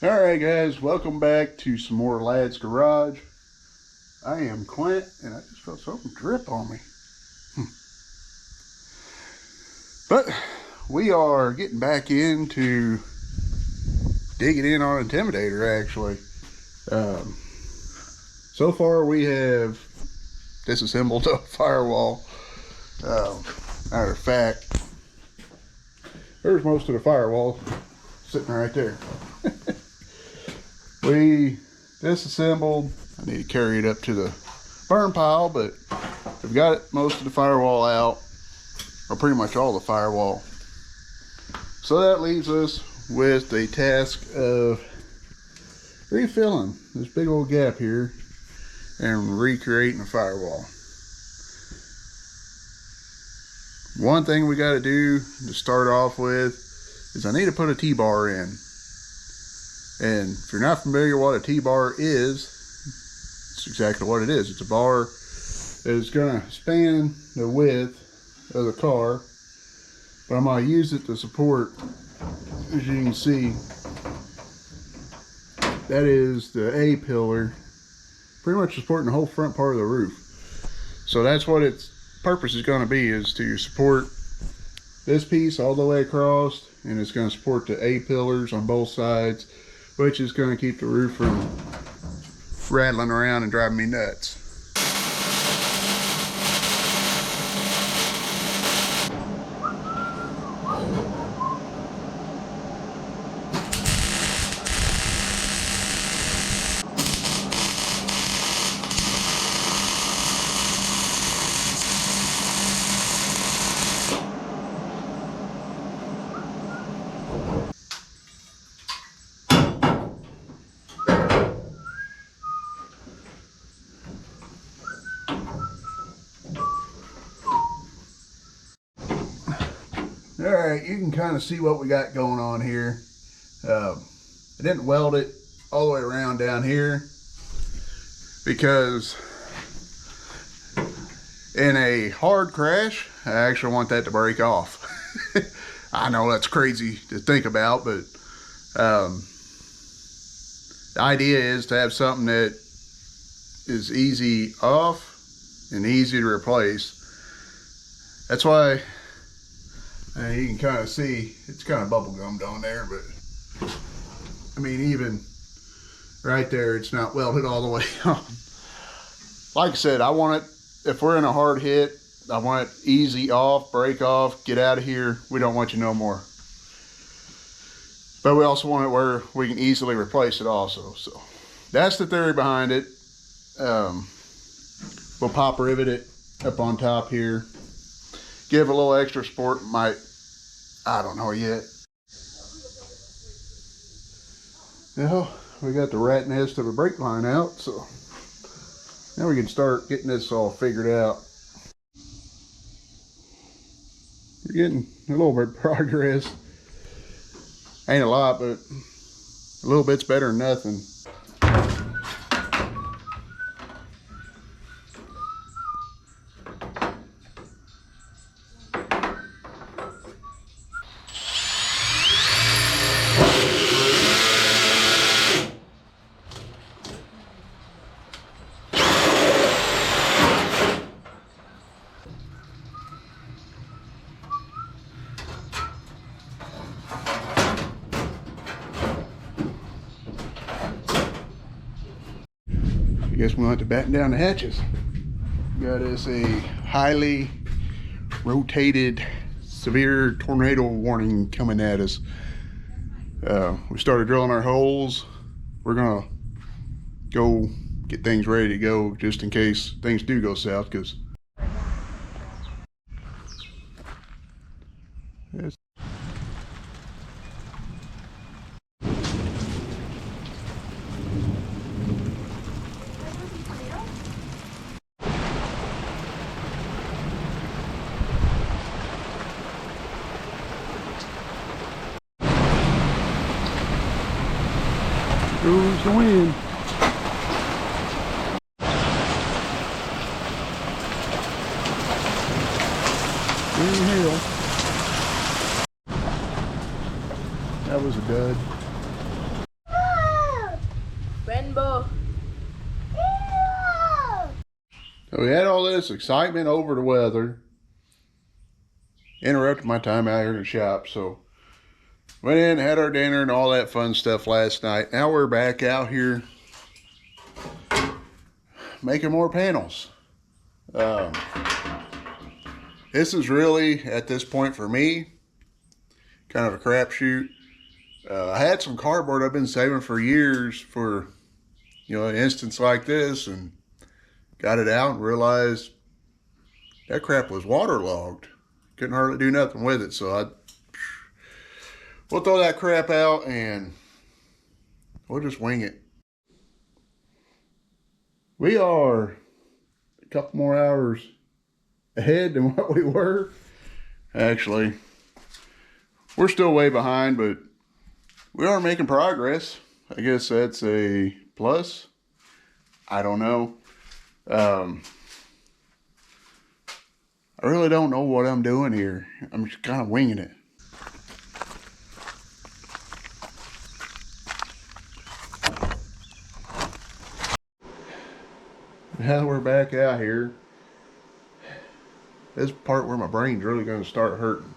Alright guys, welcome back to some more Lad's Garage. I am Clint, and I just felt something drip on me. But we are getting back into digging in on Intimidator actually. So far we have disassembled a firewall. Matter of fact, there's most of the firewall sitting right there. We disassembled. I need to carry it up to the burn pile, but we've got most of the firewall out, or pretty much all the firewall. So that leaves us with the task of refilling this big old gap here and recreating a firewall. One thing we got to do to start off with is I need to put a T-bar in. And if you're not familiar what a T-bar is, it's exactly what it is. It's a bar that is going to span the width of the car, but I'm going to use it to support, as you can see, that is the A pillar, pretty much supporting the whole front part of the roof. So that's what its purpose is going to be, is to support this piece all the way across, and it's going to support the A pillars on both sides, which is going to keep the roof from rattling around and driving me nuts. Alright, you can kind of see what we got going on here. I didn't weld it all the way around down here because in a hard crash, I actually want that to break off. I know that's crazy to think about, but the idea is to have something that is easy off and easy to replace. That's why you can kind of see it's kind of bubble gummed on there, but I mean, even right there, it's not welded all the way on. Like I said, I want it, if we're in a hard hit, I want it easy off, break off, get out of here. We don't want you no more. But we also want it where we can easily replace it also. So that's the theory behind it. We'll pop rivet it up on top here. Give a little extra support, might, I don't know yet. Well, we got the rat nest of a brake line out, so now we can start getting this all figured out. We're getting a little bit of progress. Ain't a lot, but a little bit's better than nothing. I guess we'll have to batten down the hatches. Got us a highly rotated severe tornado warning coming at us. We started drilling our holes. We're gonna go get things ready to go just in case things do go south, because goes the wind. Inhale. That was a dud. So we had all this excitement over the weather. Interrupted my time out here in the shop, so went in, had our dinner and all that fun stuff last night. Now we're back out here making more panels. This is really, at this point for me, kind of a crapshoot. I had some cardboard I've been saving for years for, an instance like this, and got it out and realized that crap was waterlogged. Couldn't hardly do nothing with it, so we'll throw that crap out and we'll just wing it. We are a couple more hours ahead than what we were. Actually, we're still way behind, but we are making progress. I guess that's a plus. I don't know. I really don't know what I'm doing here. I'm just kind of winging it. Now we're back out here. This part where my brain's really going to start hurting.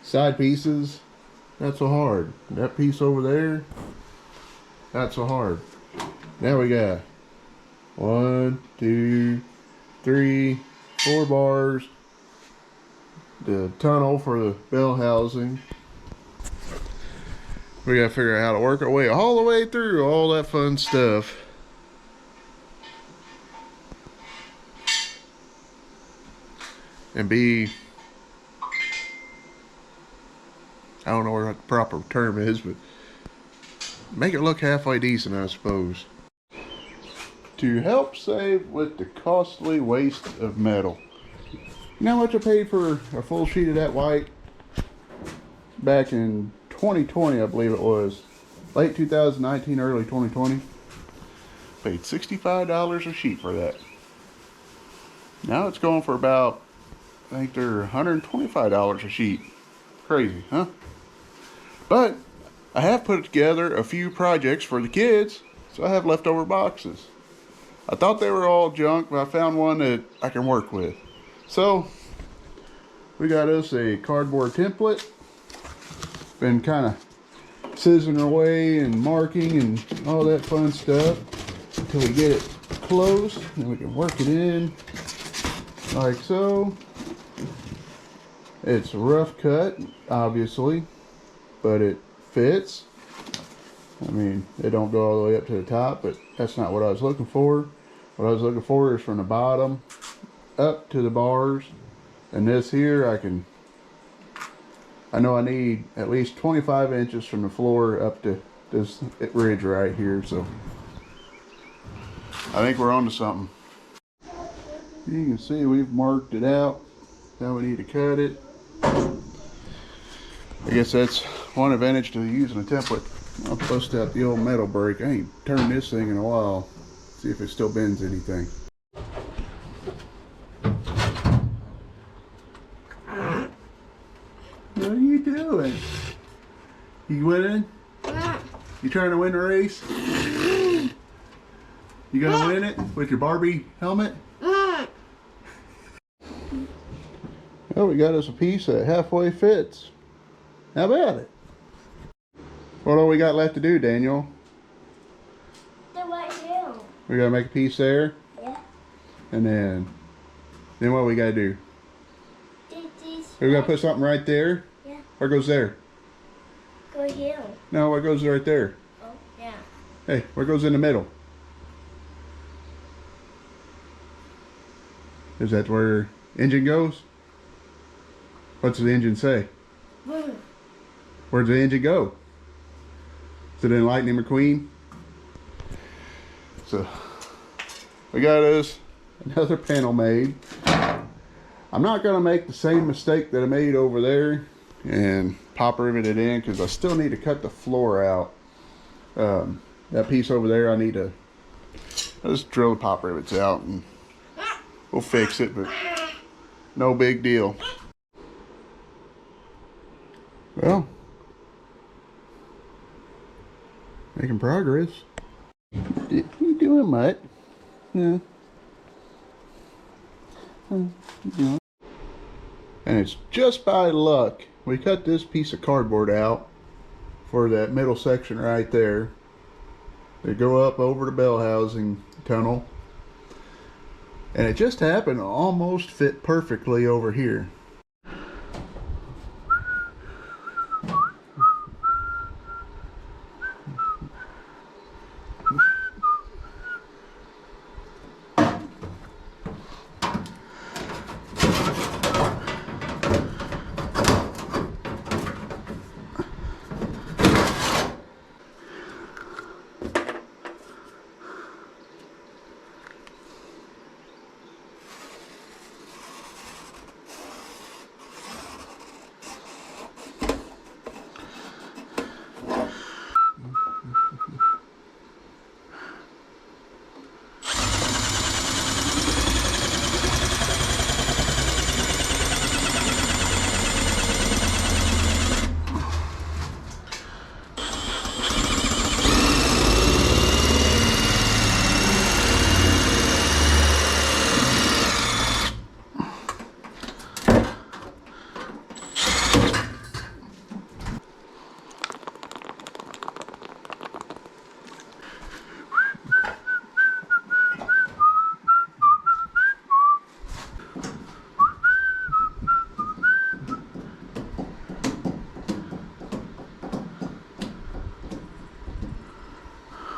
Side pieces, not so hard. That piece over there, not so hard. Now we got 1, 2, 3, 4 bars. The tunnel for the bell housing. We gotta figure out how to work our way all the way through all that fun stuff. And be, I don't know what the proper term is, but make it look halfway decent, I suppose. To help save with the costly waste of metal. You know how much I paid for a full sheet of that white back in 2020, I believe it was. Late 2019, early 2020. Paid $65 a sheet for that. Now it's going for about, I think they're $125 a sheet. Crazy, huh? But I have put together a few projects for the kids, so I have leftover boxes. I thought they were all junk, but I found one that I can work with. So, we got us a cardboard template. Been kind of sizzling away and marking and all that fun stuff until we get it close. Then we can work it in like so. It's a rough cut, obviously, but it fits. I mean, it don't go all the way up to the top, but that's not what I was looking for. What I was looking for is from the bottom up to the bars. And this here, I know I need at least 25 inches from the floor up to this ridge right here, so I think we're on to something. You can see we've marked it out. Now we need to cut it. I guess that's one advantage to using a template. I'll bust out the old metal brake. I ain't turned this thing in a while. See if it still bends anything. What are you doing? You winning? You trying to win the race? You gonna win it with your Barbie helmet? Well, we got us a piece that halfway fits. How about it? What all we got left to do, Daniel? We gotta make a piece there. Yeah. And then what we gotta do? We gotta put something right there. Yeah. What goes there? Go here. No, what goes right there? Oh, yeah. Hey, what goes in the middle? Is that where engine goes? What's the engine say? Where's the engine go? Is it in Lightning McQueen? So we got us another panel made. I'm not gonna make the same mistake that I made over there and pop rivet it in, because I still need to cut the floor out. That piece over there, I need to just drill the pop rivets out and we'll fix it, but no big deal. Well, making progress. What are you doing, Mutt? Yeah. Yeah. And it's just by luck we cut this piece of cardboard out for that middle section right there. They go up over the bell housing tunnel. And it just happened to almost fit perfectly over here.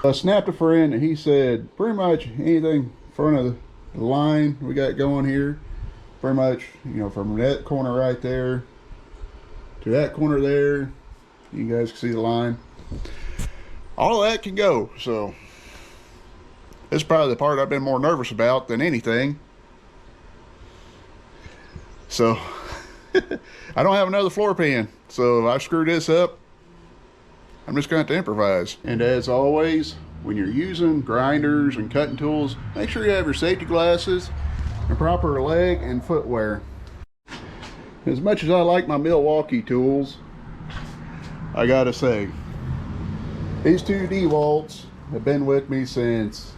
I snapped a friend and he said pretty much anything in front of the line we got going here, pretty much, you know, from that corner right there to that corner there, you guys can see the line, all of that can go. So this is probably the part I've been more nervous about than anything. So I don't have another floor pan, so if I screw this up, I'm just going to have to improvise. And as always, when you're using grinders and cutting tools, make sure you have your safety glasses and proper leg and footwear. As much as I like my Milwaukee tools, I gotta say, these two DeWalts have been with me since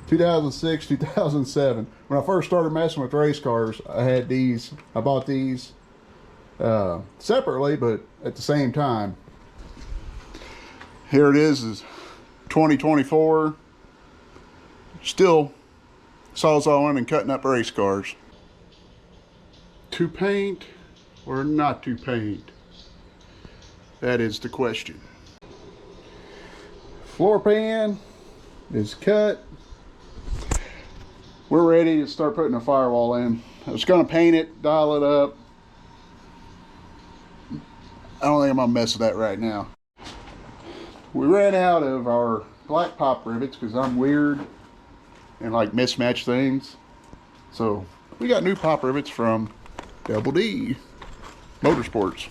2006, 2007. When I first started messing with race cars, I had these. I bought these separately, but at the same time. Here it is 2024, still sawzalling and cutting up race cars. To paint or not to paint? That is the question. Floor pan is cut. We're ready to start putting a firewall in. I was going to paint it, dial it up. I don't think I'm going to mess with that right now. We ran out of our black pop rivets because I'm weird and like mismatch things. So we got new pop rivets from Double D Motorsports.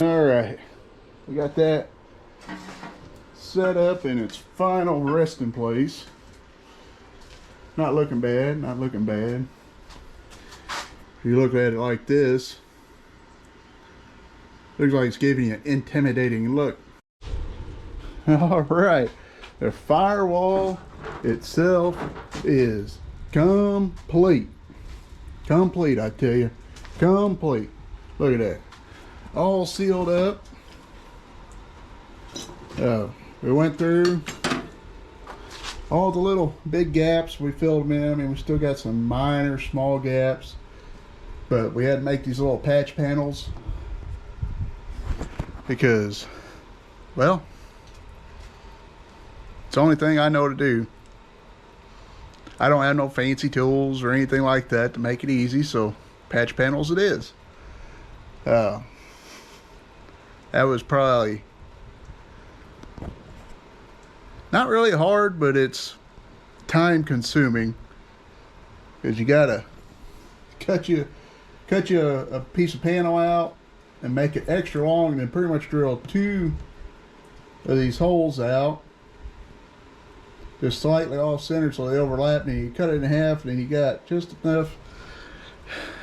All right, we got that set up in its final resting place. Not looking bad, not looking bad. If you look at it like this, looks like it's giving you an intimidating look. All right, the firewall itself is complete. Complete, I tell you, complete. Look at that. All sealed up. We went through all the little big gaps, we filled them in. I mean, we still got some minor small gaps, but we had to make these little patch panels because, well, it's the only thing I know to do. I don't have no fancy tools or anything like that to make it easy, so patch panels it is. That was probably not really hard, but it's time consuming because you gotta cut you a piece of panel out and make it extra long, and then pretty much drill 2 of these holes out, just slightly off center so they overlap, and you cut it in half, and then you got just enough.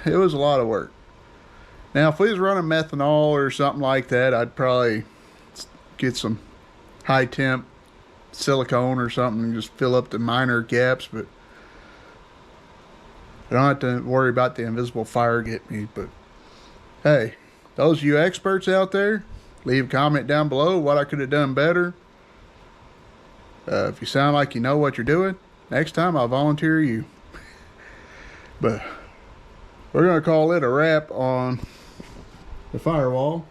It was a lot of work. Now if we was running methanol or something like that, I'd probably get some high temp silicone or something and just fill up the minor gaps, but I don't have to worry about the invisible fire getting me. But hey, those of you experts out there, leave a comment down below what I could have done better. If you sound like you know what you're doing, next time I'll volunteer you. But we're going to call it a wrap on the firewall.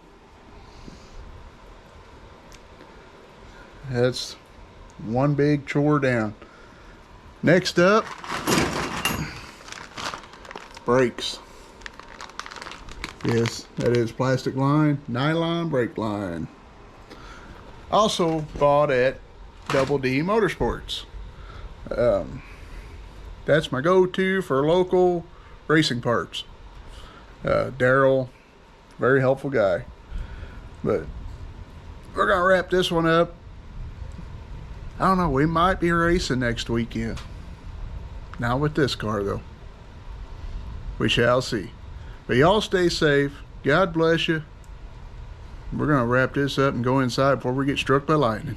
That's one big chore down. Next up, brakes. Yes, that is plastic line, nylon brake line. Also bought at Double D Motorsports. That's my go-to for local racing parts. Daryl, very helpful guy. But we're gonna wrap this one up. I don't know, we might be racing next weekend. Not with this car though. We shall see. But y'all stay safe. God bless you. We're gonna wrap this up and go inside before we get struck by lightning.